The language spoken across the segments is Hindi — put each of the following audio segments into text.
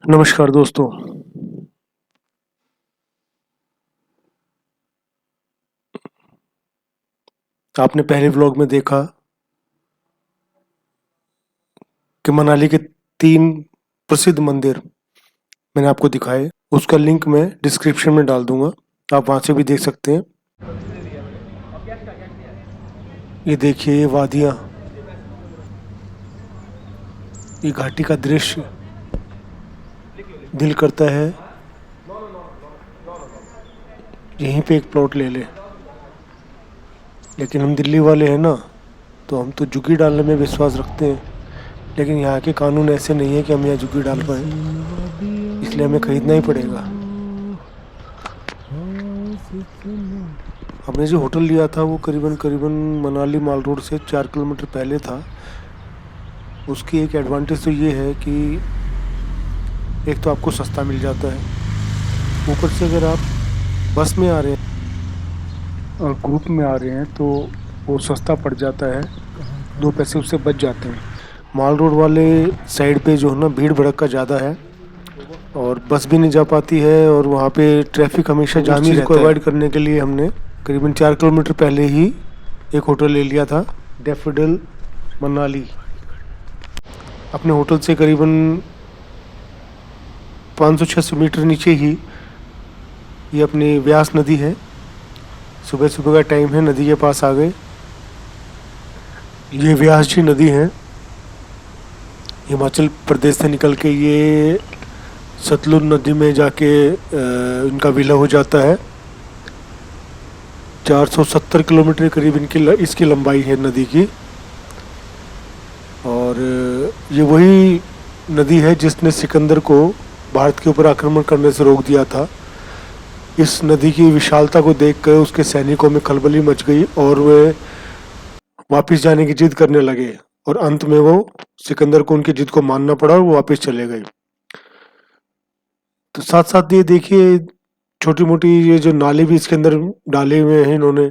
नमस्कार दोस्तों। आपने पहले व्लॉग में देखा कि मनाली के 3 प्रसिद्ध मंदिर मैंने आपको दिखाए। उसका लिंक मैं डिस्क्रिप्शन में डाल दूंगा, आप वहां से भी देख सकते हैं। ये देखिए, ये वादियाँ, ये घाटी का दृश्य, दिल करता है यहीं पे एक प्लॉट ले ले। लेकिन हम दिल्ली वाले हैं ना, तो हम तो झुग्गी डालने में विश्वास रखते हैं। लेकिन यहाँ के कानून ऐसे नहीं है कि हम यहाँ झुग्गी डाल पाए, इसलिए हमें खरीदना ही पड़ेगा। हमने जो होटल लिया था वो करीबन करीबन मनाली माल रोड से 4 किलोमीटर पहले था। उसकी एक एडवांटेज तो ये है कि एक तो आपको सस्ता मिल जाता है, ऊपर से अगर आप बस में आ रहे हैं और ग्रुप में आ रहे हैं तो वो सस्ता पड़ जाता है, 2 पैसे उससे बच जाते हैं। माल रोड वाले साइड पे जो है ना, भीड़ भड़का ज़्यादा है और बस भी नहीं जा पाती है और वहाँ पे ट्रैफिक हमेशा जाम ही रहता है। को अवॉइड करने के लिए हमने करीबन 4 किलोमीटर पहले ही एक होटल ले लिया था, डैफोडिल मनाली। अपने होटल से करीबन 500-600 मीटर नीचे ही ये अपनी व्यास नदी है। सुबह सुबह का टाइम है, नदी के पास आ गए। ये व्यास जी नदी है, हिमाचल प्रदेश से निकल के ये सतलुज नदी में जाके इनका विलय हो जाता है। 470 किलोमीटर करीब इसकी लंबाई है नदी की। और ये वही नदी है जिसने सिकंदर को भारत के ऊपर आक्रमण करने से रोक दिया था। इस नदी की विशालता को देखकर उसके सैनिकों में खलबली मच गई और वे वापस जाने की जिद करने लगे और अंत में वो सिकंदर को उनकी जिद को मानना पड़ा और वो वापस चले गए। तो साथ साथ ये देखिए, छोटी मोटी ये जो नाले भी इसके अंदर डाले हुए हैं इन्होंने,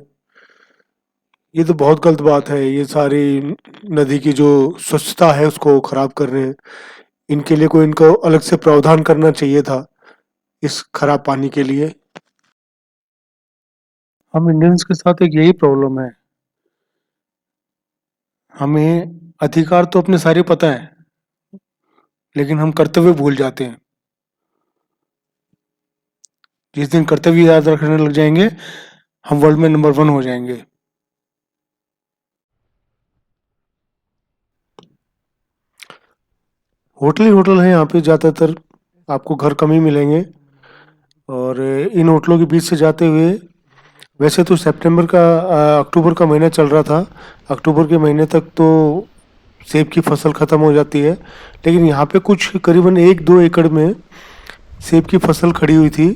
ये तो बहुत गलत बात है। ये सारी नदी की जो स्वच्छता है उसको खराब कर रहे हैं। इनके लिए कोई इनको अलग से प्रावधान करना चाहिए था इस खराब पानी के लिए। हम इंडियंस के साथ एक यही प्रॉब्लम है, हमें अधिकार तो अपने सारे पता है लेकिन हम कर्तव्य भूल जाते हैं। जिस दिन कर्तव्य याद रखने लग जाएंगे, हम वर्ल्ड में नंबर 1 हो जाएंगे। होटल ही होटल है यहाँ पे, ज़्यादातर आपको घर कम ही मिलेंगे। और इन होटलों के बीच से जाते हुए, वैसे तो सितंबर का अक्टूबर का महीना चल रहा था, अक्टूबर के महीने तक तो सेब की फसल ख़त्म हो जाती है। लेकिन यहाँ पे कुछ करीबन 1-2 एकड़ में सेब की फसल खड़ी हुई थी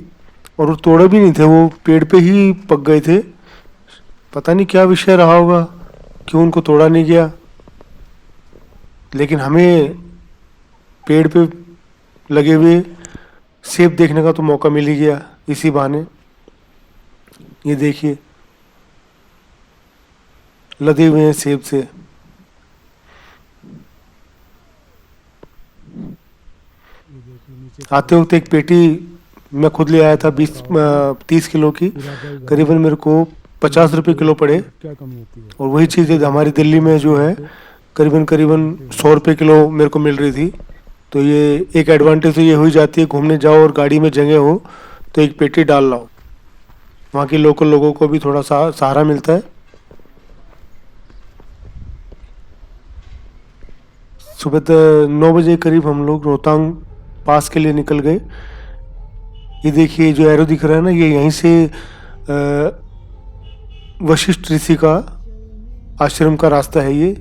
और वो तोड़े भी नहीं थे, वो पेड़ पे ही पक गए थे। पता नहीं क्या विषय रहा होगा, क्यों उनको तोड़ा नहीं गया। लेकिन हमें पेड़ पे लगे हुए सेब देखने का तो मौका मिल ही गया इसी बहाने। ये देखिए, लदे हुए हैं सेब से। आते वक्त एक पेटी मैं खुद ले आया था, 30 किलो की, करीबन मेरे को 50 रुपये किलो पड़े। और वही चीज़ हमारी दिल्ली में जो है करीबन करीबन 100 रुपये किलो मेरे को मिल रही थी। तो ये एक एडवांटेज तो ये हो ही जाती है, घूमने जाओ और गाड़ी में जगह हो तो एक पेटी डाल लाओ, वहाँ के लोकल लोगों को भी थोड़ा सा सहारा मिलता है। सुबह 9 बजे करीब हम लोग रोहतांग पास के लिए निकल गए। ये देखिए, जो एरो दिख रहा है ना, ये यहीं से वशिष्ठ ऋषि का आश्रम का रास्ता है, ये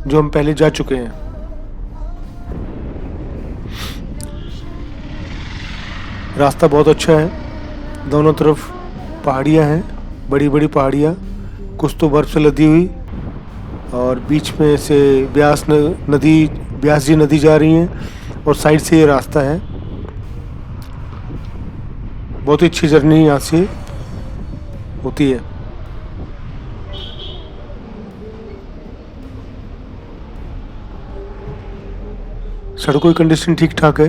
जो हम पहले जा चुके हैं। रास्ता बहुत अच्छा है, दोनों तरफ पहाड़ियाँ हैं, बड़ी बड़ी पहाड़ियाँ, कुछ तो बर्फ से लदी हुई, और बीच में से नदी, ब्यास जी नदी जा रही हैं और साइड से ये रास्ता है। बहुत ही अच्छी जर्नी यहाँ से होती है। सड़कों की कंडीशन ठीक ठाक है,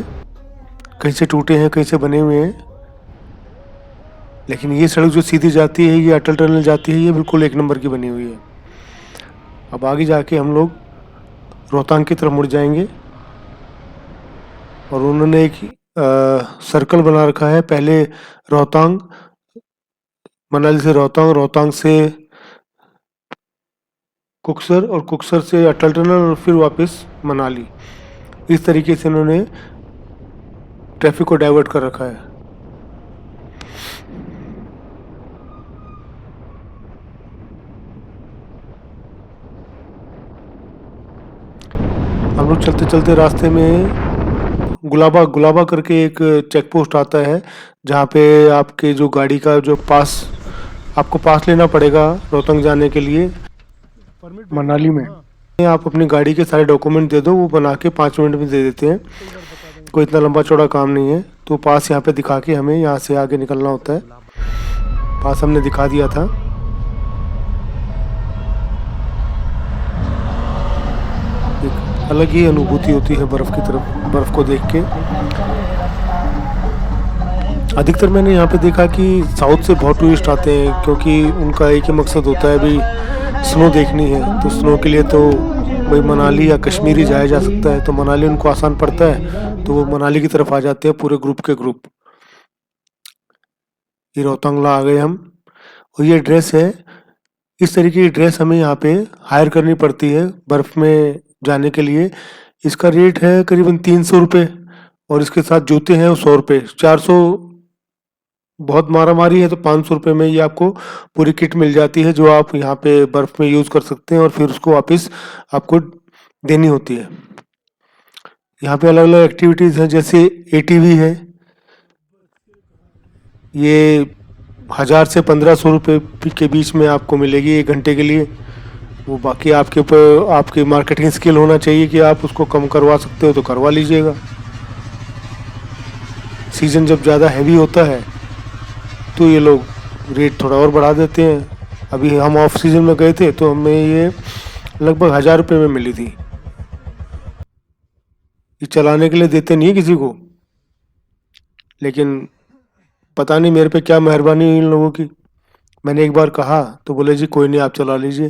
कहीं से टूटे हैं कहीं से बने हुए हैं, लेकिन ये सड़क जो सीधी जाती है, ये अटल टनल जाती है, ये बिल्कुल एक नंबर की बनी हुई है। अब आगे जाके हम लोग रोहतांग की तरफ मुड़ जाएंगे और उन्होंने एक सर्कल बना रखा है, पहले रोहतांग, मनाली से रोहतांग, रोहतांग से कुक्सर और कुक्सर से अटल टनल और फिर वापस मनाली। इस तरीके से उन्होंने ट्रैफिक को डाइवर्ट कर रखा है। हम लोग चलते चलते रास्ते में गुलाबा गुलाबा करके एक चेक पोस्ट आता है, जहाँ पे आपके जो गाड़ी का जो पास, आपको पास लेना पड़ेगा रोहतांग जाने के लिए। मनाली में आप अपनी गाड़ी के सारे डॉक्यूमेंट दे दो, वो बना के 5 मिनट में दे देते हैं, कोई इतना लंबा चौड़ा काम नहीं है। तो पास यहाँ पे दिखा के हमें यहाँ से आगे निकलना होता है। पास हमने दिखा दिया था। एक अलग ही अनुभूति होती है बर्फ़ की तरफ, बर्फ़ को देख के। अधिकतर मैंने यहाँ पे देखा कि साउथ से बहुत टूरिस्ट आते हैं, क्योंकि उनका एक ही मकसद होता है भाई स्नो देखनी है। तो स्नो के लिए तो भाई मनाली या कश्मीर ही जाया जा सकता है, तो मनाली उनको आसान पड़ता है, तो वो मनाली की तरफ आ जाते हैं पूरे ग्रुप के ग्रुप। ये रोहतांगला आ गए हम, और ये ड्रेस है, इस तरीके की ड्रेस हमें यहाँ पे हायर करनी पड़ती है बर्फ़ में जाने के लिए। इसका रेट है करीबन 300 रुपये, और इसके साथ जूते हैं वो 100 रुपये। 400 बहुत मारा मारी है, तो 500 रुपये में ये आपको पूरी किट मिल जाती है, जो आप यहाँ पे बर्फ़ में यूज़ कर सकते हैं और फिर उसको वापस आपको देनी होती है। यहाँ पे अलग अलग एक्टिविटीज़ हैं, जैसे एटीवी है, ये 1000 से 1500 रुपये के बीच में आपको मिलेगी 1 घंटे के लिए। वो बाकी आपके ऊपर, आपकी मार्केटिंग स्किल होना चाहिए कि आप उसको कम करवा सकते हो तो करवा लीजिएगा। सीज़न जब ज़्यादा हैवी होता है तो ये लोग रेट थोड़ा और बढ़ा देते हैं। अभी हम ऑफ सीज़न में गए थे तो हमें ये लगभग 1000 रुपये में मिली थी। ये चलाने के लिए देते नहीं है किसी को, लेकिन पता नहीं मेरे पे क्या मेहरबानी हुई इन लोगों की। मैंने एक बार कहा तो बोले जी कोई नहीं, आप चला लीजिए।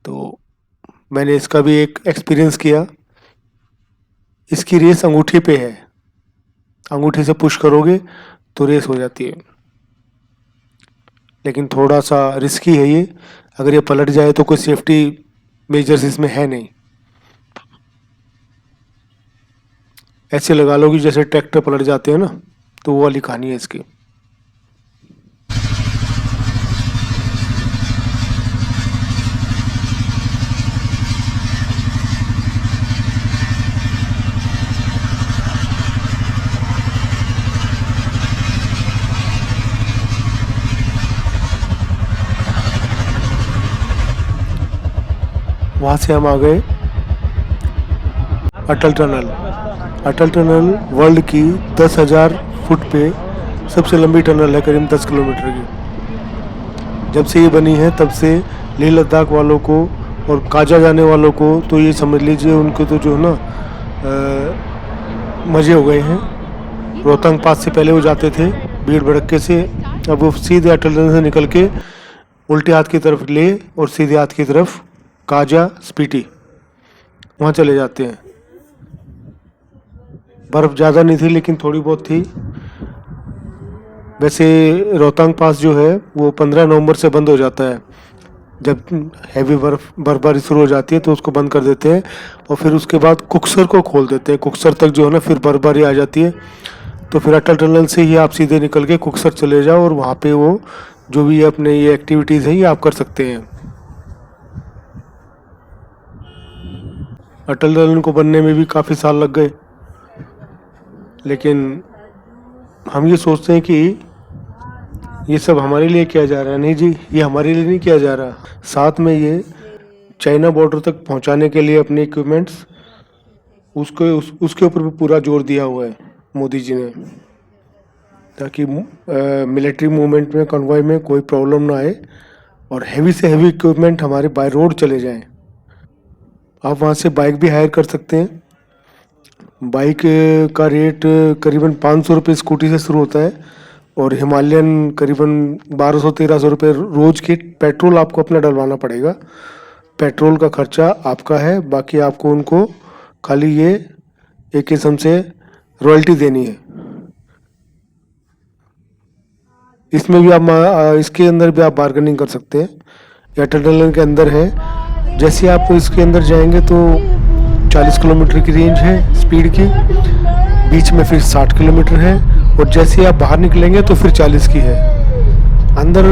तो मैंने इसका भी एक एक्सपीरियंस किया। इसकी रेस अंगूठे पे है, अंगूठे से पुश करोगे तो रेस हो जाती है, लेकिन थोड़ा सा रिस्की है ये। अगर ये पलट जाए तो कोई सेफ्टी मेजर्स इसमें है नहीं। ऐसे लगा लो कि जैसे ट्रैक्टर पलट जाते हैं ना, तो वो वाली कहानी है इसकी। वहाँ से हम आ गए अटल टनल। अटल टनल वर्ल्ड की 10,000 फुट पे सबसे लंबी टनल है, करीब 10 किलोमीटर की। जब से ये बनी है तब से लेह लद्दाख वालों को और काजा जाने वालों को तो ये समझ लीजिए उनको तो जो है ना मज़े हो गए हैं। रोहतांग पास से पहले वो जाते थे भीड़ भड़के से, अब वो सीधे अटल टनल से निकल के उल्टे हाथ की तरफ लेह और सीधे हाथ की तरफ काजा स्पीति वहाँ चले जाते हैं। बर्फ़ ज़्यादा नहीं थी लेकिन थोड़ी बहुत थी। वैसे रोहतांग पास जो है वो 15 नवंबर से बंद हो जाता है। जब हैवी बर्फबारी शुरू हो जाती है तो उसको बंद कर देते हैं, और फिर उसके बाद कुक्सर को खोल देते हैं। कुक्सर तक जो है ना फिर बर्फबारी आ जाती है, तो फिर अटल टनल से ही आप सीधे निकल के कुक्सर चले जाओ, और वहाँ पे वो जो भी अपने ये एक्टिविटीज़ हैं ये आप कर सकते हैं। अटल टनल को बनने में भी काफ़ी साल लग गए, लेकिन हम ये सोचते हैं कि ये सब हमारे लिए किया जा रहा है। नहीं जी, ये हमारे लिए नहीं किया जा रहा। साथ में ये चाइना बॉर्डर तक पहुंचाने के लिए अपने इक्विपमेंट्स उसके ऊपर भी पूरा जोर दिया हुआ है मोदी जी ने, ताकि मिलिट्री मूवमेंट में, कन्वॉय में कोई प्रॉब्लम ना आए, और हैवी से हैवी इक्विपमेंट हमारे बाय रोड चले जाएं। आप वहाँ से बाइक भी हायर कर सकते हैं, बाइक का रेट करीबन 500 रुपये स्कूटी से शुरू होता है और हिमालयन करीबन 1200-1300 रुपये रोज़ की पेट्रोल आपको अपना डलवाना पड़ेगा। पेट्रोल का खर्चा आपका है, बाकी आपको उनको खाली ये एक किस्म से रॉयल्टी देनी है। इसमें भी आप इसके अंदर भी आप बार्गेनिंग कर सकते हैं या टनल के अंदर है। जैसे आप इसके अंदर जाएंगे तो 40 किलोमीटर की रेंज है स्पीड की, बीच में फिर 60 किलोमीटर है और जैसे आप बाहर निकलेंगे तो फिर 40 की है। अंदर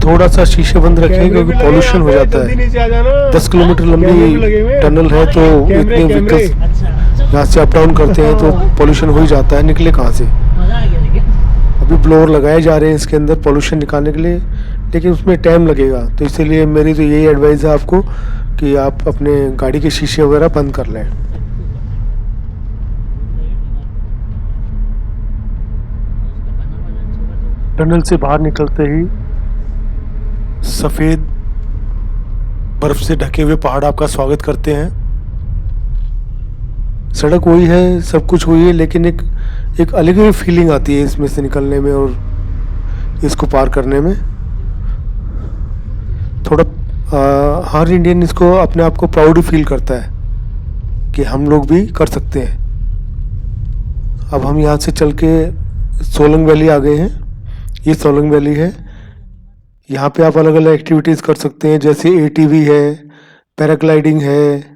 थोड़ा सा शीशे बंद रखें क्योंकि पॉल्यूशन हो जाता है। 10 किलोमीटर लंबी टनल है तो इतने व्हीकल्स यहाँ से अप डाउन करते हैं तो पॉल्यूशन हो ही जाता है, निकले कहाँ से। अभी ब्लोअर लगाए जा रहे हैं इसके अंदर पॉल्यूशन निकालने के लिए, लेकिन उसमें टाइम लगेगा। तो इसीलिए मेरी तो यही एडवाइस है आपको कि आप अपने गाड़ी के शीशे वगैरह बंद कर लें। टनल से बाहर निकलते ही सफ़ेद बर्फ से ढके हुए पहाड़ आपका स्वागत करते हैं। सड़क वही है, सब कुछ वही है, लेकिन एक अलग ही फीलिंग आती है इसमें से निकलने में और इसको पार करने में। थोड़ा हर इंडियन इसको अपने आप को प्राउड फील करता है कि हम लोग भी कर सकते हैं। अब हम यहाँ से चल के सोलंग वैली आ गए हैं। ये सोलंग वैली है। यहाँ पे आप अलग अलग एक्टिविटीज़ कर सकते हैं, जैसे एटीवी है, पैराग्लाइडिंग है।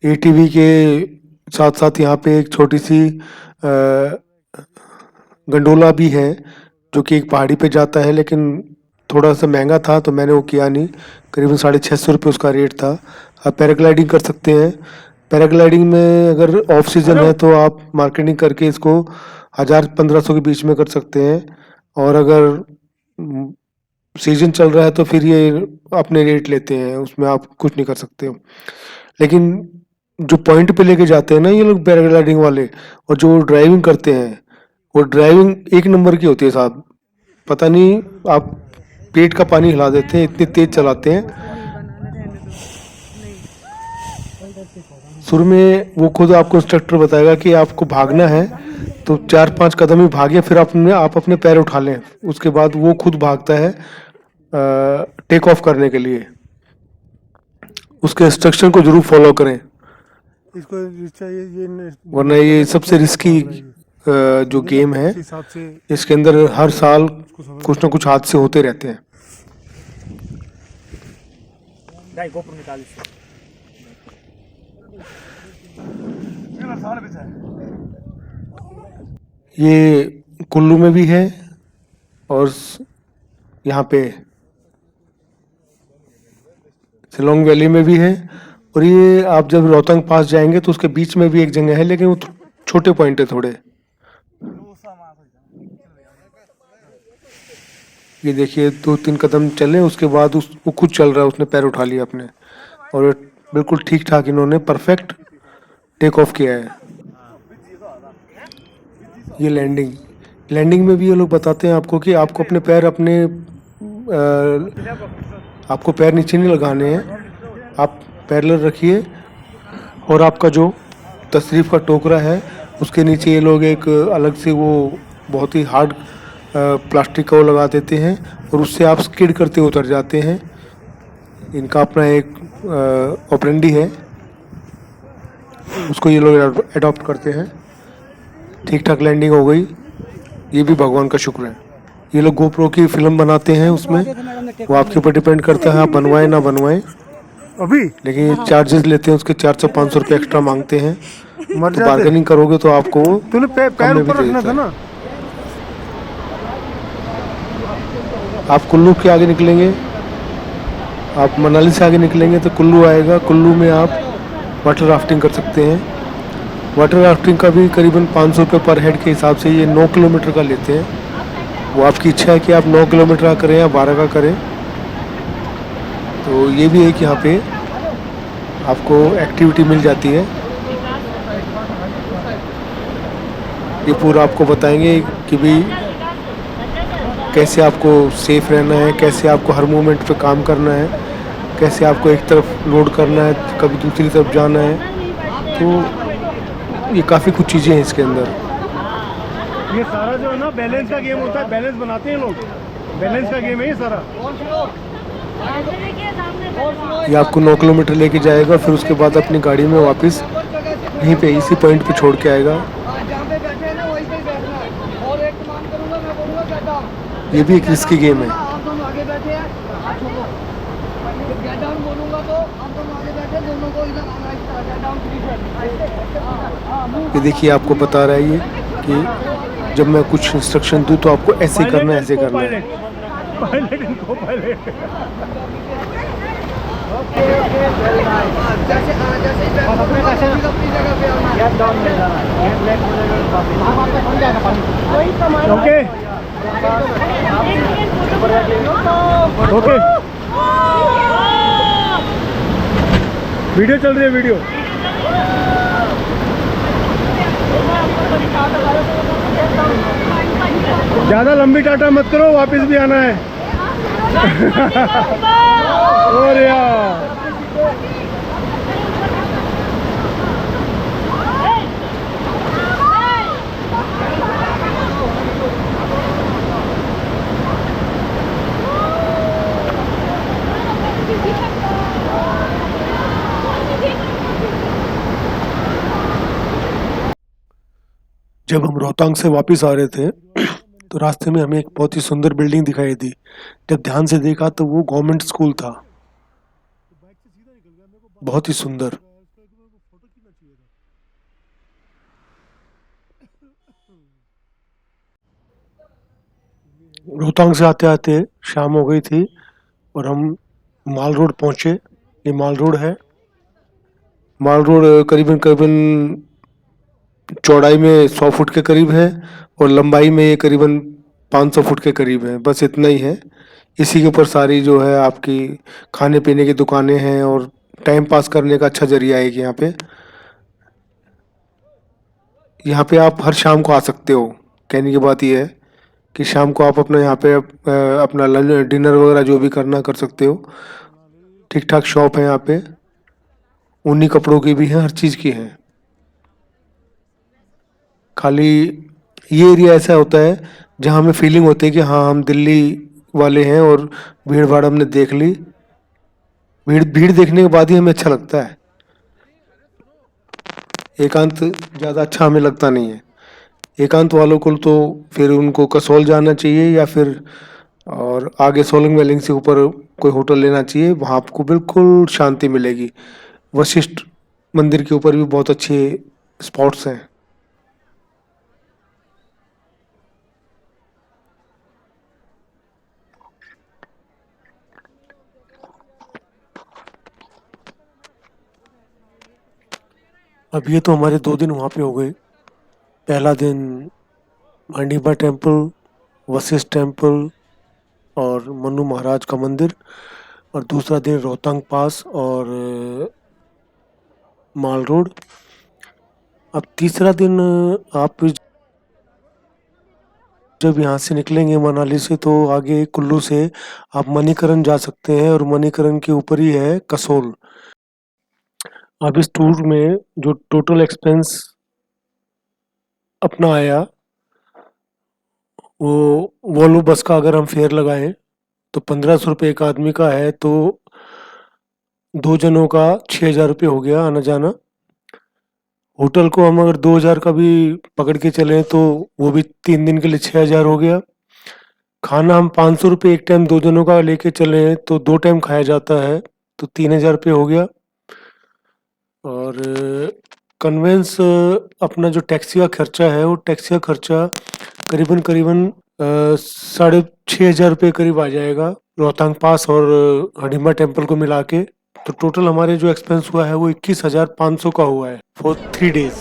एटीवी के साथ साथ यहाँ पे एक छोटी सी गंडोला भी है जो कि एक पहाड़ी पे जाता है, लेकिन थोड़ा सा महंगा था तो मैंने वो किया नहीं। करीबन 650 रुपये उसका रेट था। आप पैराग्लाइडिंग कर सकते हैं। पैराग्लाइडिंग में अगर ऑफ सीजन है तो आप मार्केटिंग करके इसको 1000-1500 के बीच में कर सकते हैं, और अगर सीजन चल रहा है तो फिर ये अपने रेट लेते हैं, उसमें आप कुछ नहीं कर सकते हो। लेकिन जो पॉइंट पे लेके जाते हैं ना ये लोग पैराग्लाइडिंग वाले, और जो ड्राइविंग करते हैं वो ड्राइविंग एक नंबर की होती है साहब। पता नहीं, आप पेट का पानी हिला देते हैं, इतनी तेज चलाते हैं। शुरू में वो खुद आपको इंस्ट्रक्टर बताएगा कि आपको भागना है तो 4-5 कदम ही भागे, फिर आप अपने पैर उठा लें। उसके बाद वो खुद भागता है टेक ऑफ करने के लिए। उसके इंस्ट्रक्शन को जरूर फॉलो करें, वरना ये सबसे रिस्की जो गेम है, इसके अंदर हर साल कुछ ना कुछ हादसे होते रहते हैं। ये कुल्लू में भी है और यहाँ पे शिलोंग वैली में भी है, और ये आप जब रोहतांग पास जाएंगे तो उसके बीच में भी एक जगह है, लेकिन वो छोटे पॉइंट है थोड़े। ये देखिए 2-3 कदम चले, उसके बाद वो खुद चल रहा है, उसने पैर उठा लिया अपने, और बिल्कुल ठीक ठाक इन्होंने परफेक्ट टेक ऑफ किया है। ये लैंडिंग में भी ये लोग बताते हैं आपको कि आपको अपने पैर आपको पैर नीचे नहीं लगाने हैं, आप पैरेलल रखिए, और आपका जो तशरीफ़ का टोकरा है उसके नीचे ये लोग एक अलग से वो बहुत ही हार्ड प्लास्टिक का वो लगा देते हैं, और उससे आप स्किड करते उतर जाते हैं। इनका अपना एक ऑपरेंडी है, उसको ये लोग अडॉप्ट करते हैं। ठीक ठाक लैंडिंग हो गई, ये भी भगवान का शुक्र है। ये लोग गोप्रो की फिल्म बनाते हैं, उसमें वो आपके ऊपर डिपेंड करता है आप बनवाएं ना बनवाएं अभी, लेकिन ये चार्जेस लेते हैं, उसके 400-500 रुपये एक्स्ट्रा मांगते हैं। तो बार्गेनिंग करोगे तो आपको पैर ऊपर रखना था ना। आप कुल्लू के आगे निकलेंगे, आप मनाली से आगे निकलेंगे तो कुल्लू आएगा। कुल्लू में आप वाटर राफ्टिंग कर सकते हैं। वाटर राफ्टिंग का भी करीबन 500 रुपये पर हेड के हिसाब से ये 9 किलोमीटर का लेते हैं। वो आपकी इच्छा है कि आप 9 किलोमीटर का करें या 12 का करें। तो ये भी है कि यहाँ पे आपको एक्टिविटी मिल जाती है। ये पूरा आपको बताएंगे कि भाई कैसे आपको सेफ रहना है, कैसे आपको हर मोमेंट पे काम करना है, कैसे आपको एक तरफ लोड करना है, कभी दूसरी तरफ जाना है। तो ये काफ़ी कुछ चीज़ें हैं इसके अंदर। ये सारा जो है ना बैलेंस का गेम होता है, बैलेंस बनाते हैं लोग, बैलेंस का गेम है ये सारा। ये आपको 9 किलोमीटर लेके जाएगा, फिर उसके बाद अपनी गाड़ी में वापस यहीं पे इसी पॉइंट पे छोड़ के आएगा। ये भी एक रिस्की गेम है। ये देखिए आपको बता रहा है ये कि जब मैं कुछ इंस्ट्रक्शन दूँ तो आपको ऐसे करना है, ऐसे करना है। पायलट इनको पायलट। ओके ओके, वीडियो चल रही है, वीडियो। ज़्यादा लंबी टाटा मत करो, वापस भी आना है। और यार जब हम रोहतांग से वापस आ रहे थे तो रास्ते में हमें एक बहुत ही सुंदर बिल्डिंग दिखाई दी। जब ध्यान से देखा तो वो गवर्नमेंट स्कूल था, बहुत ही सुंदर। रोहतांग से आते आते शाम हो गई थी और हम माल रोड पहुंचे। ये माल रोड है। माल रोड करीबन करीबन चौड़ाई में 100 फुट के करीब है और लंबाई में ये करीबन 500 फुट के करीब है, बस इतना ही है। इसी के ऊपर सारी जो है आपकी खाने पीने की दुकानें हैं और टाइम पास करने का अच्छा जरिया है यहाँ पे। यहाँ पे आप हर शाम को आ सकते हो। कहने की बात यह है कि शाम को आप अपना यहाँ पे अपना लंच डिनर वगैरह जो भी करना कर सकते हो। ठीक ठाक शॉप है यहाँ पे, ऊनी कपड़ों की भी है, हर चीज़ की है। खाली ये एरिया ऐसा होता है जहाँ हमें फीलिंग होती है कि हाँ हम दिल्ली वाले हैं और भीड़ भाड़ हमने देख ली। भीड़ भीड़ देखने के बाद ही हमें अच्छा लगता है, एकांत ज़्यादा अच्छा हमें लगता नहीं है। एकांत वालों को तो फिर उनको कसौल जाना चाहिए या फिर और आगे सोलंग वेलिंग से ऊपर कोई होटल लेना चाहिए, वहाँ आपको बिल्कुल शांति मिलेगी। वशिष्ठ मंदिर के ऊपर भी बहुत अच्छे स्पॉट्स हैं। अब ये तो हमारे 2 दिन वहाँ पे हो गए। पहला दिन अंडीबा टेम्पल, वशिष्ठ टेम्पल और मनु महाराज का मंदिर, और दूसरा दिन रोहतांग पास और माल रोड। अब तीसरा दिन आप जब यहाँ से निकलेंगे मनाली से तो आगे कुल्लू से आप मणिकरण जा सकते हैं और मणिकरण के ऊपर ही है कसोल। अब इस टूर में जो टोटल एक्सपेंस अपना आया वो वोल्वो बस का अगर हम फेयर लगाएं तो 1500 रुपये एक आदमी का है, तो 2 जनों का 6000 रुपये हो गया आना जाना। होटल को हम अगर 2000 का भी पकड़ के चलें तो वो भी 3 दिन के लिए 6000 हो गया। खाना हम 500 रुपये एक टाइम 2 जनों का लेके चले तो 2 टाइम खाया जाता है, तो 3000 रुपये हो गया। और कन्वेंस अपना जो टैक्सी का खर्चा है वो टैक्सी का खर्चा करीबन करीबन 6500 रुपये करीब आ जाएगा रोहतांग पास और हडिम्बा टेम्पल को मिला के। तो टोटल हमारे जो एक्सपेंस हुआ है वो 21,500 का हुआ है फॉर 3 डेज।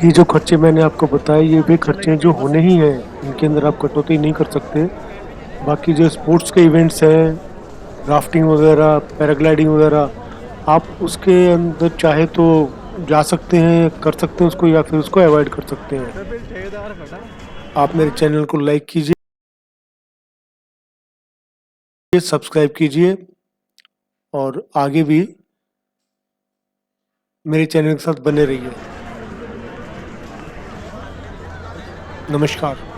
ये जो खर्चे मैंने आपको बताए ये वे खर्चे हैं जो होने ही हैं, इनके अंदर आप कटौती नहीं कर सकते। बाकी जो स्पोर्ट्स के इवेंट्स हैं, राफ्टिंग वगैरह, पैराग्लाइडिंग वगैरह, आप उसके अंदर चाहे तो जा सकते हैं, कर सकते हैं उसको, या फिर उसको अवॉइड कर सकते हैं। आप मेरे चैनल को लाइक कीजिए, सब्सक्राइब कीजिए और आगे भी मेरे चैनल के साथ बने रहिए। नमस्कार।